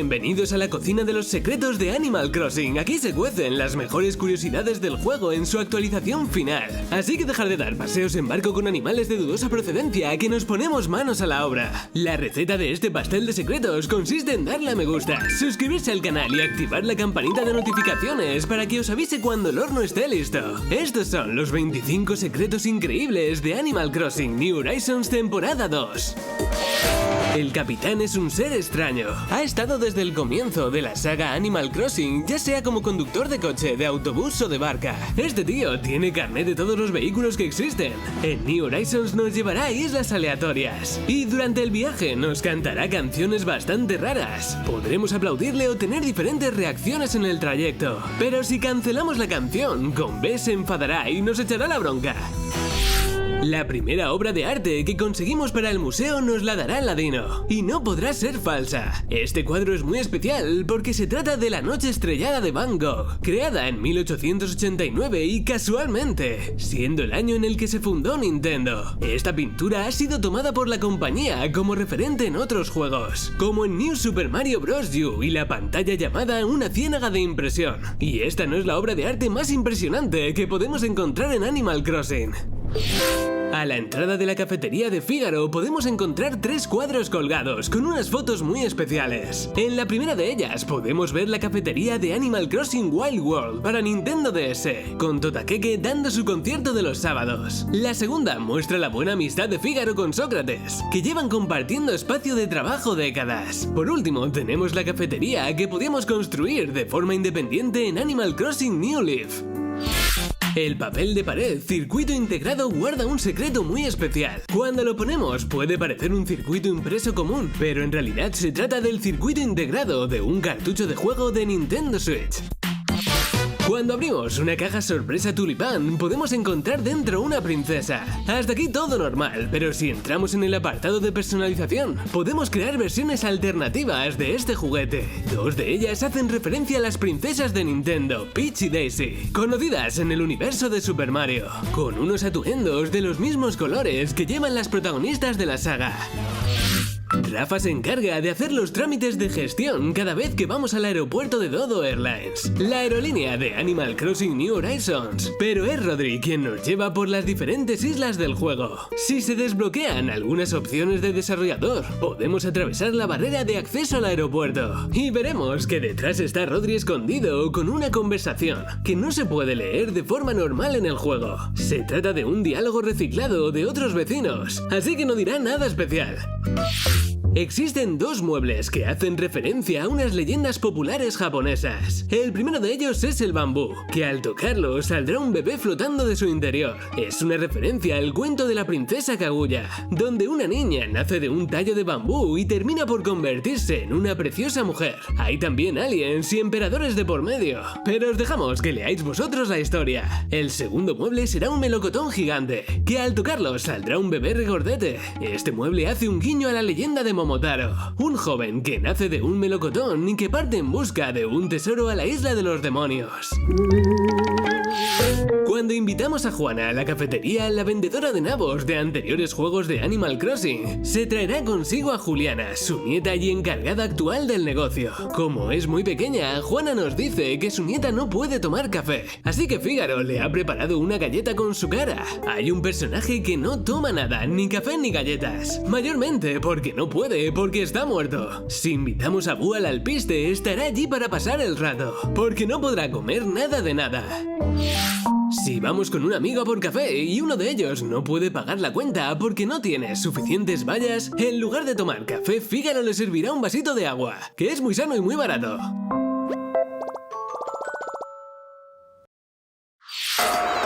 Bienvenidos a la cocina de los secretos de Animal Crossing. Aquí se cuecen las mejores curiosidades del juego en su actualización final. Así que dejar de dar paseos en barco con animales de dudosa procedencia, que nos ponemos manos a la obra. La receta de este pastel de secretos consiste en darle a me gusta, suscribirse al canal y activar la campanita de notificaciones para que os avise cuando el horno esté listo. Estos son los 25 secretos increíbles de Animal Crossing New Horizons temporada 2. El capitán es un ser extraño. Ha estado desde el comienzo de la saga Animal Crossing, ya sea como conductor de coche, de autobús o de barca. Este tío tiene carnet de todos los vehículos que existen. En New Horizons nos llevará a islas aleatorias. Y durante el viaje nos cantará canciones bastante raras. Podremos aplaudirle o tener diferentes reacciones en el trayecto. Pero si cancelamos la canción, con B se enfadará y nos echará la bronca. La primera obra de arte que conseguimos para el museo nos la dará Ladino, y no podrá ser falsa. Este cuadro es muy especial porque se trata de La Noche Estrellada de Van Gogh, creada en 1889 y casualmente, siendo el año en el que se fundó Nintendo. Esta pintura ha sido tomada por la compañía como referente en otros juegos, como en New Super Mario Bros. U y la pantalla llamada Una ciénaga de impresión. Y esta no es la obra de arte más impresionante que podemos encontrar en Animal Crossing. A la entrada de la cafetería de Fígaro podemos encontrar 3 cuadros colgados con unas fotos muy especiales. En la primera de ellas podemos ver la cafetería de Animal Crossing Wild World para Nintendo DS, con Totakeke dando su concierto de los sábados. La segunda muestra la buena amistad de Fígaro con Sócrates, que llevan compartiendo espacio de trabajo décadas. Por último, tenemos la cafetería que podíamos construir de forma independiente en Animal Crossing New Leaf. El papel de pared circuito integrado guarda un secreto muy especial. Cuando lo ponemos puede parecer un circuito impreso común, pero en realidad se trata del circuito integrado de un cartucho de juego de Nintendo Switch. Cuando abrimos una caja sorpresa tulipán, podemos encontrar dentro una princesa. Hasta aquí todo normal, pero si entramos en el apartado de personalización, podemos crear versiones alternativas de este juguete. 2 de ellas hacen referencia a las princesas de Nintendo, Peach y Daisy, conocidas en el universo de Super Mario, con unos atuendos de los mismos colores que llevan las protagonistas de la saga. Rafa se encarga de hacer los trámites de gestión cada vez que vamos al aeropuerto de Dodo Airlines, la aerolínea de Animal Crossing New Horizons, pero es Rodri quien nos lleva por las diferentes islas del juego. Si se desbloquean algunas opciones de desarrollador, podemos atravesar la barrera de acceso al aeropuerto y veremos que detrás está Rodri escondido con una conversación que no se puede leer de forma normal en el juego. Se trata de un diálogo reciclado de otros vecinos, así que no dirá nada especial. Existen 2 muebles que hacen referencia a unas leyendas populares japonesas. El primero de ellos es el bambú, que al tocarlo saldrá un bebé flotando de su interior. Es una referencia al cuento de la princesa Kaguya, donde una niña nace de un tallo de bambú y termina por convertirse en una preciosa mujer. Hay también aliens y emperadores de por medio, pero os dejamos que leáis vosotros la historia. El segundo mueble será un melocotón gigante, que al tocarlo saldrá un bebé regordete. Este mueble hace un guiño a la leyenda de Momotaro, un joven que nace de un melocotón y que parte en busca de un tesoro a la isla de los demonios. Cuando invitamos a Juana a la cafetería, la vendedora de nabos de anteriores juegos de Animal Crossing se traerá consigo a Juliana, su nieta y encargada actual del negocio. Como es muy pequeña, Juana nos dice que su nieta no puede tomar café, así que Fígaro le ha preparado una galleta con su cara. Hay un personaje que no toma nada, ni café ni galletas, mayormente porque no puede, porque está muerto. Si invitamos a Boo al alpiste, estará allí para pasar el rato, porque no podrá comer nada de nada. Si vamos con un amigo a por café y uno de ellos no puede pagar la cuenta porque no tiene suficientes vallas, en lugar de tomar café, Fígaro le servirá un vasito de agua, que es muy sano y muy barato.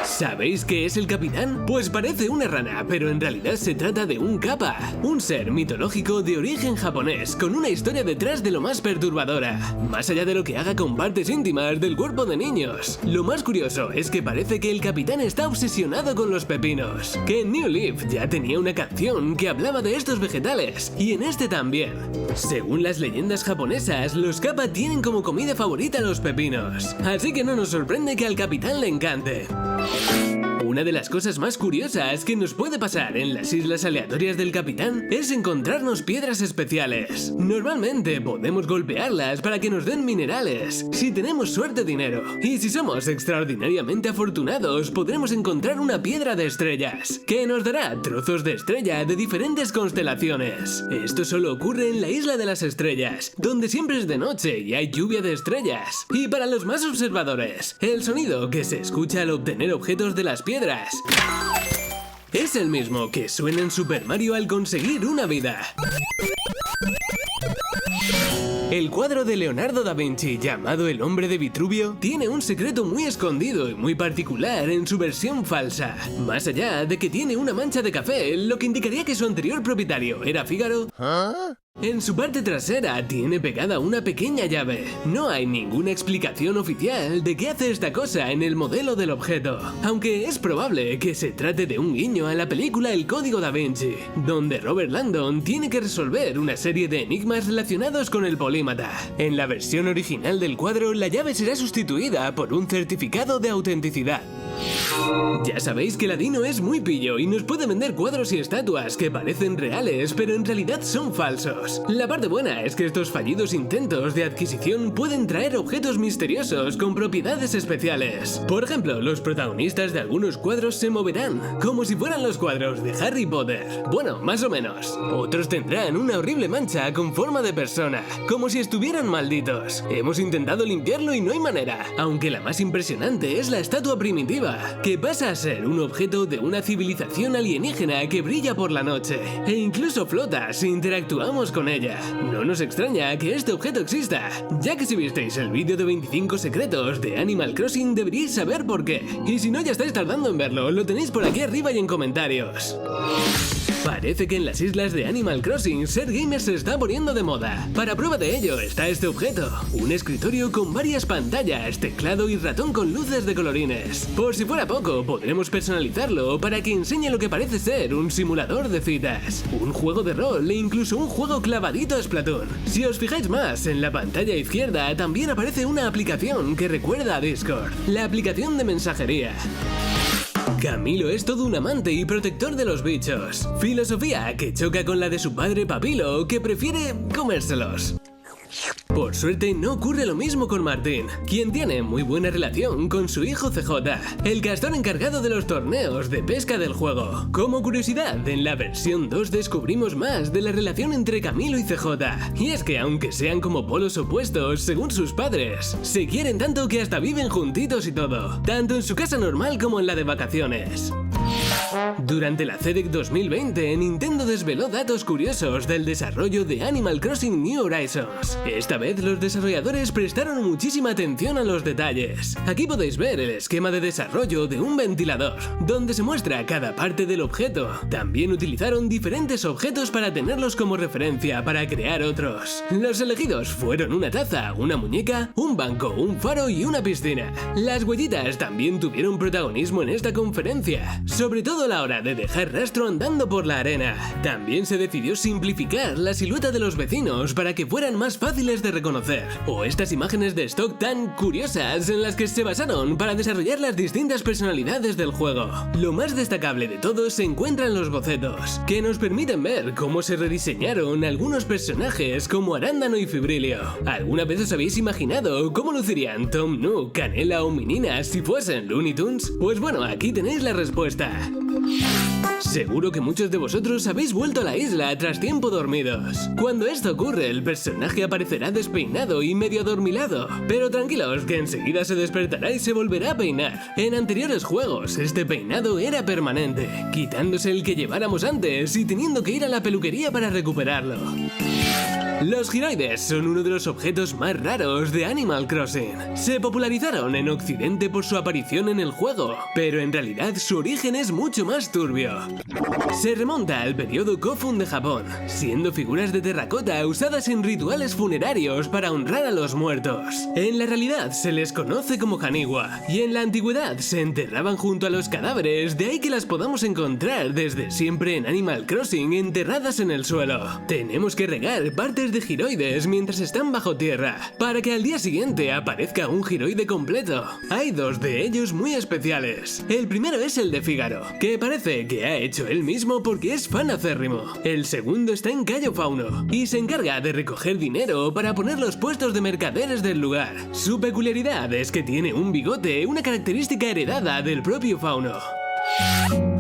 ¿Sabéis qué es el capitán? Pues parece una rana, pero en realidad se trata de un kappa, un ser mitológico de origen japonés con una historia detrás de lo más perturbadora, más allá de lo que haga con partes íntimas del cuerpo de niños. Lo más curioso es que parece que el capitán está obsesionado con los pepinos, que en New Leaf ya tenía una canción que hablaba de estos vegetales, y en este también. Según las leyendas japonesas, los kappa tienen como comida favorita los pepinos, así que no nos sorprende que al capitán le encante. Una de las cosas más curiosas que nos puede pasar en las islas aleatorias del capitán es encontrarnos piedras especiales. Normalmente podemos golpearlas para que nos den minerales, si tenemos suerte dinero. Y si somos extraordinariamente afortunados, podremos encontrar una piedra de estrellas, que nos dará trozos de estrella de diferentes constelaciones. Esto solo ocurre en la isla de las estrellas, donde siempre es de noche y hay lluvia de estrellas. Y para los más observadores, el sonido que se escucha al obtener objetos de las piedras es el mismo que suena en Super Mario al conseguir una vida. El cuadro de Leonardo da Vinci, llamado El hombre de Vitruvio, tiene un secreto muy escondido y muy particular en su versión falsa. Más allá de que tiene una mancha de café, lo que indicaría que su anterior propietario era Fígaro, en su parte trasera tiene pegada una pequeña llave. No hay ninguna explicación oficial de qué hace esta cosa en el modelo del objeto, aunque es probable que se trate de un guiño a la película El Código Da Vinci, donde Robert Langdon tiene que resolver una serie de enigmas relacionados con el polímata. En la versión original del cuadro, la llave será sustituida por un certificado de autenticidad. Ya sabéis que Ladino es muy pillo y nos puede vender cuadros y estatuas que parecen reales, pero en realidad son falsos. La parte buena es que estos fallidos intentos de adquisición pueden traer objetos misteriosos con propiedades especiales. Por ejemplo, los protagonistas de algunos cuadros se moverán, como si fueran los cuadros de Harry Potter. Bueno, más o menos. Otros tendrán una horrible mancha con forma de persona, como si estuvieran malditos. Hemos intentado limpiarlo y no hay manera, aunque la más impresionante es la estatua primitiva, que pasa a ser un objeto de una civilización alienígena que brilla por la noche, e incluso flota si interactuamos con ella. No nos extraña que este objeto exista, ya que si visteis el vídeo de 25 secretos de Animal Crossing deberíais saber por qué, y si no ya estáis tardando en verlo, lo tenéis por aquí arriba y en comentarios. Parece que en las islas de Animal Crossing ser gamer se está poniendo de moda. Para prueba de ello está este objeto, un escritorio con varias pantallas, teclado y ratón con luces de colorines. Por si fuera poco, podremos personalizarlo para que enseñe lo que parece ser un simulador de citas, un juego de rol e incluso un juego clavadito a Splatoon. Si os fijáis más, en la pantalla izquierda también aparece una aplicación que recuerda a Discord, la aplicación de mensajería. Camilo es todo un amante y protector de los bichos. Filosofía que choca con la de su padre Papilo, que prefiere comérselos. Por suerte no ocurre lo mismo con Martín, quien tiene muy buena relación con su hijo CJ, el castor encargado de los torneos de pesca del juego. Como curiosidad, en la versión 2 descubrimos más de la relación entre Camilo y CJ, y es que aunque sean como polos opuestos según sus padres, se quieren tanto que hasta viven juntitos y todo, tanto en su casa normal como en la de vacaciones. Durante la CEDEC 2020, Nintendo desveló datos curiosos del desarrollo de Animal Crossing New Horizons. Esta vez los desarrolladores prestaron muchísima atención a los detalles. Aquí podéis ver el esquema de desarrollo de un ventilador, donde se muestra cada parte del objeto. También utilizaron diferentes objetos para tenerlos como referencia para crear otros. Los elegidos fueron una taza, una muñeca, un banco, un faro y una piscina. Las huellitas también tuvieron protagonismo en esta conferencia, sobre todo a la hora de dejar rastro andando por la arena. También se decidió simplificar la silueta de los vecinos para que fueran más fáciles de reconocer, o estas imágenes de stock tan curiosas en las que se basaron para desarrollar las distintas personalidades del juego. Lo más destacable de todo se encuentra en los bocetos, que nos permiten ver cómo se rediseñaron algunos personajes como Arándano y Fibrilio. ¿Alguna vez os habéis imaginado cómo lucirían Tom Nook, Canela o Minina si fuesen Looney Tunes? Pues bueno, aquí tenéis la respuesta. Seguro que muchos de vosotros habéis vuelto a la isla tras tiempo dormidos. Cuando esto ocurre, el personaje aparecerá despeinado y medio adormilado, pero tranquilos que enseguida se despertará y se volverá a peinar. En anteriores juegos, este peinado era permanente, quitándose el que lleváramos antes y teniendo que ir a la peluquería para recuperarlo. Los giroides son uno de los objetos más raros de Animal Crossing. Se popularizaron en Occidente por su aparición en el juego, pero en realidad su origen es mucho más turbio. Se remonta al periodo Kofun de Japón, siendo figuras de terracota usadas en rituales funerarios para honrar a los muertos. En la realidad se les conoce como haniwa, y en la antigüedad se enterraban junto a los cadáveres, de ahí que las podamos encontrar desde siempre en Animal Crossing enterradas en el suelo. Tenemos que regar partes de giroides mientras están bajo tierra, para que al día siguiente aparezca un giroide completo. Hay dos de ellos muy especiales. El primero es el de Fígaro, que parece que ha hecho él mismo porque es fan acérrimo. El segundo está en Cayo Fauno, y se encarga de recoger dinero para poner los puestos de mercaderes del lugar. Su peculiaridad es que tiene un bigote, una característica heredada del propio Fauno.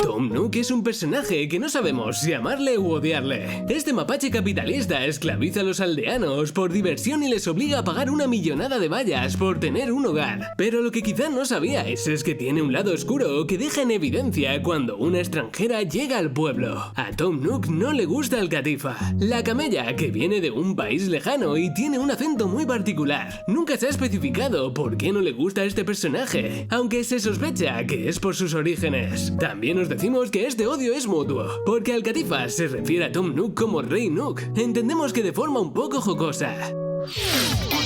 Tom Nook es un personaje que no sabemos si amarle u odiarle. Este mapache capitalista esclaviza a los aldeanos por diversión y les obliga a pagar una millonada de vallas por tener un hogar. Pero lo que quizá no sabíais es que tiene un lado oscuro que deja en evidencia cuando una extranjera llega al pueblo. A Tom Nook no le gusta el catifa, la camella que viene de un país lejano y tiene un acento muy particular. Nunca se ha especificado por qué no le gusta a este personaje, aunque se sospecha que es por sus orígenes. También os decimos que este odio es mutuo, porque al catifa se refiere a Tom Nook como Rey Nook. Entendemos que de forma un poco jocosa.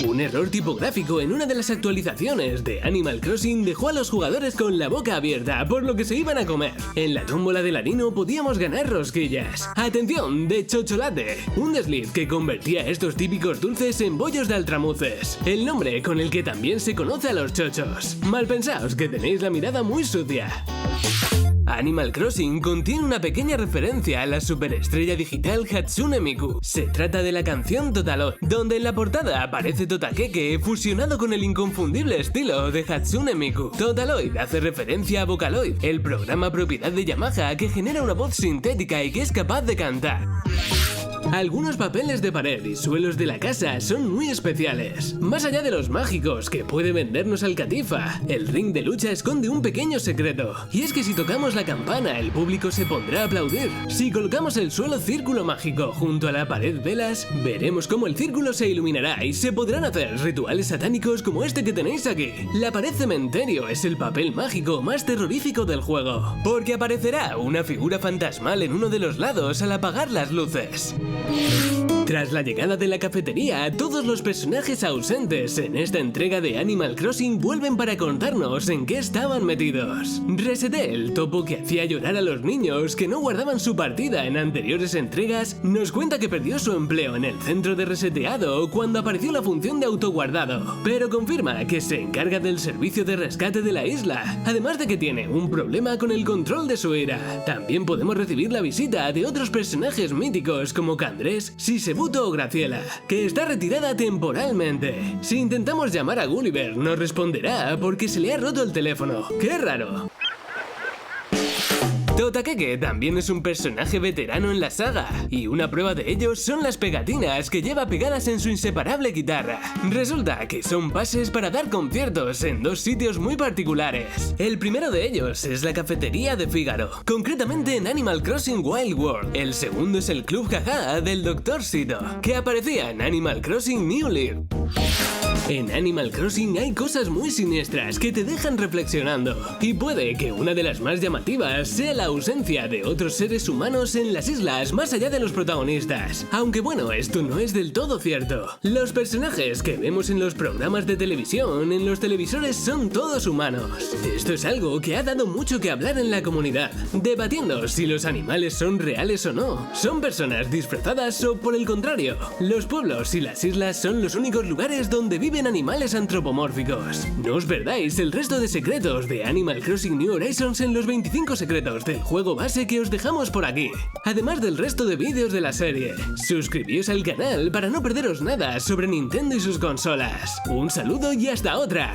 Un error tipográfico en una de las actualizaciones de Animal Crossing dejó a los jugadores con la boca abierta por lo que se iban a comer. En la tómbola del harino podíamos ganar rosquillas. ¡Atención! De chocolate, un desliz que convertía estos típicos dulces en bollos de altramuces, el nombre con el que también se conoce a los chochos. Mal pensaos que tenéis la mirada muy sucia. Animal Crossing contiene una pequeña referencia a la superestrella digital Hatsune Miku. Se trata de la canción Totaloid, donde en la portada aparece Totakeke fusionado con el inconfundible estilo de Hatsune Miku. Totaloid hace referencia a Vocaloid, el programa propiedad de Yamaha que genera una voz sintética y que es capaz de cantar. Algunos papeles de pared y suelos de la casa son muy especiales. Más allá de los mágicos que puede vendernos al catifa, el ring de lucha esconde un pequeño secreto. Y es que si tocamos la campana, el público se pondrá a aplaudir. Si colocamos el suelo círculo mágico junto a la pared velas, veremos cómo el círculo se iluminará y se podrán hacer rituales satánicos como este que tenéis aquí. La pared cementerio es el papel mágico más terrorífico del juego, porque aparecerá una figura fantasmal en uno de los lados al apagar las luces. Tras la llegada de la cafetería, todos los personajes ausentes en esta entrega de Animal Crossing vuelven para contarnos en qué estaban metidos. Reseté, el topo que hacía llorar a los niños que no guardaban su partida en anteriores entregas, nos cuenta que perdió su empleo en el centro de reseteado cuando apareció la función de autoguardado, pero confirma que se encarga del servicio de rescate de la isla, además de que tiene un problema con el control de su ira. También podemos recibir la visita de otros personajes míticos como Candrés, Sisebuto o Graciela, que está retirada temporalmente. Si intentamos llamar a Gulliver, no responderá porque se le ha roto el teléfono. ¡Qué raro! Totakeke también es un personaje veterano en la saga, y una prueba de ello son las pegatinas que lleva pegadas en su inseparable guitarra. Resulta que son pases para dar conciertos en dos sitios muy particulares. El primero de ellos es la cafetería de Fígaro, concretamente en Animal Crossing Wild World. El segundo es el Club Jaja del Dr. Sito, que aparecía en Animal Crossing New Leaf. En Animal Crossing hay cosas muy siniestras que te dejan reflexionando, y puede que una de las más llamativas sea la ausencia de otros seres humanos en las islas más allá de los protagonistas. Aunque bueno, esto no es del todo cierto. Los personajes que vemos en los programas de televisión, en los televisores, son todos humanos. Esto es algo que ha dado mucho que hablar en la comunidad, debatiendo si los animales son reales o no. ¿Son personas disfrazadas o por el contrario? Los pueblos y las islas son los únicos lugares donde viven animales antropomórficos. No os perdáis el resto de secretos de Animal Crossing New Horizons en los 25 secretos del juego base que os dejamos por aquí, además del resto de vídeos de la serie. Suscribíos al canal para no perderos nada sobre Nintendo y sus consolas. Un saludo y hasta otra.